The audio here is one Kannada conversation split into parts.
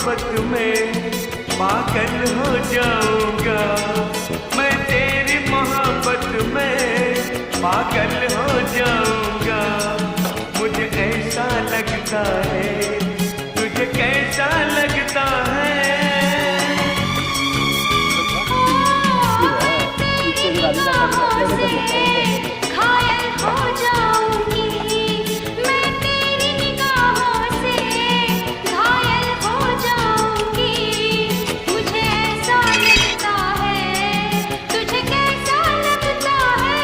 मोहब्बत में पागल हो जाऊंगा, मैं तेरी मोहब्बत में पागल हो जाऊंगा। मुझे ऐसा लगता है, तुझे कैसा लगता है? घायल हो जाऊंगी मैं, तेरी निगाहों से घायल हो जाऊंगी। मुझे ऐसा लगता है, तुझे कैसा लगता है?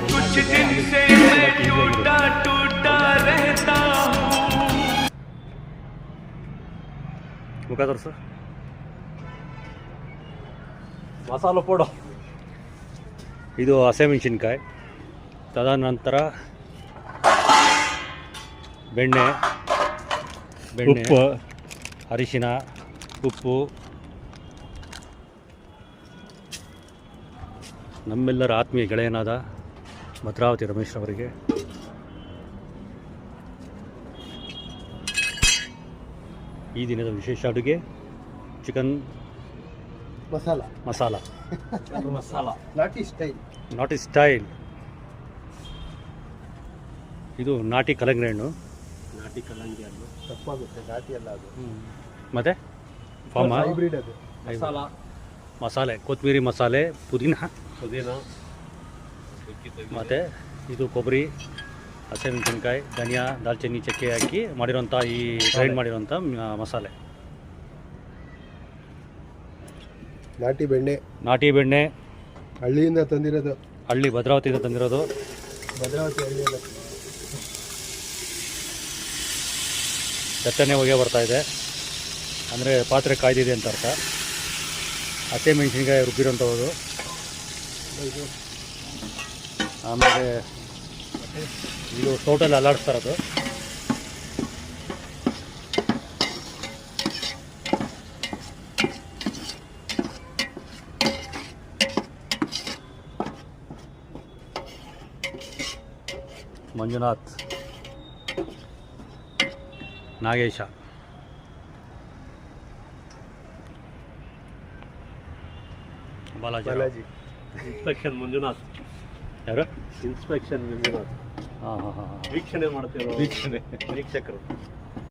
कुछ दिन से मैं टूटा टूटा रहता हूँ। ಮುಖ ತೋರಿಸು. ಮಸಾಲ ಪೌಡ ಇದು ಹಸಿಮೆಣಸಿನ್ಕಾಯಿ, ತದನಂತರ ಬೆಣ್ಣೆ, ಉಪ್ಪು, ಅರಿಶಿನ, ಉಪ್ಪು, ನಮ್ಮೆಲ್ಲರ ಆತ್ಮೀಯ ಗೆಳೆಯನಾದ ಭದ್ರಾವತಿ ರಮೇಶ್ ಅವರಿಗೆ ಈ ದಿನದ ವಿಶೇಷ ಅಡುಗೆ ಚಿಕನ್ ಮಸಾಲ ಮಸಾಲ ಮಸಾಲ ನಾಟಿ ಸ್ಟೈಲ್. ನಾಟಿ ಸ್ಟೈಲ್. ಇದು ನಾಟಿ ಕಲ್ಲಂಗಡಿ ಹಣ್ಣು. ನಾಟಿ ಕಲ್ಲಂಗಡಿ ಹಣ್ಣು ತಪ್ಪಾಗುತ್ತೆ, ನಾಟಿ ಅಲ್ಲ ಅದು. ಮತ್ತು ಫಾರ್ಮ ಹೈಬ್ರಿಡ್ ಅದು. ಮಸಾಲ ಮಸಾಲೆ, ಕೊತ್ತಂಬರಿ ಮಸಾಲೆ, ಪುದೀನ, ಮತ್ತು ಇದು ಕೊಬ್ಬರಿ, ಹಸಿಮೆಣಸಿನ್ಕಾಯಿ, ಧನಿಯಾ, ದಾಲ್ಚಿನ್ನಿ, ಚಕ್ಕೆ ಹಾಕಿ ಮಾಡಿರೋಂಥ ಈ ಗ್ರೈಂಡ್ ಮಾಡಿರೋಂಥ ಮಸಾಲೆ. ನಾಟಿ ಬೆಣ್ಣೆ, ನಾಟಿ ಬೆಣ್ಣೆ, ಹಳ್ಳಿಯಿಂದ ತಂದಿರೋದು. ಹಳ್ಳಿ ಭದ್ರಾವತಿಯಿಂದ ತಂದಿರೋದು. ಭದ್ರಾವತಿ ಹಳ್ಳಿಯಲ್ಲ. ದಟ್ಟನೆ ಹೊಗೆ ಬರ್ತಾ ಇದೆ, ಅಂದರೆ ಪಾತ್ರೆ ಕಾಯ್ದಿದೆ ಅಂತ ಅರ್ಥ. ಹಸಿಮೆಣಸಿನ್ಕಾಯಿ ರುಬ್ಬಿರೋಂಥದ್ದು. ಆಮೇಲೆ ಇದು ಟೋಟಲ್ ಅಲ್ಲಾಡಿಸ್ತಾ ಇರೋದು. ಮಂಜುನಾಥ್, ನಾಗೇಶ, ಬಾಲಾಜಿ, ಇನ್ಸ್ಪೆಕ್ಷನ್ ಮಂಜುನಾಥ್. ಯಾರು? ಇನ್ಸ್ಪೆಕ್ಷನ್ ಮಂಜುನಾಥ್. ಹಾಂ ಹಾಂ ಹಾಂ ವೀಕ್ಷಣೆ ಮಾಡ್ತಿರೋ ವೀಕ್ಷಕರು.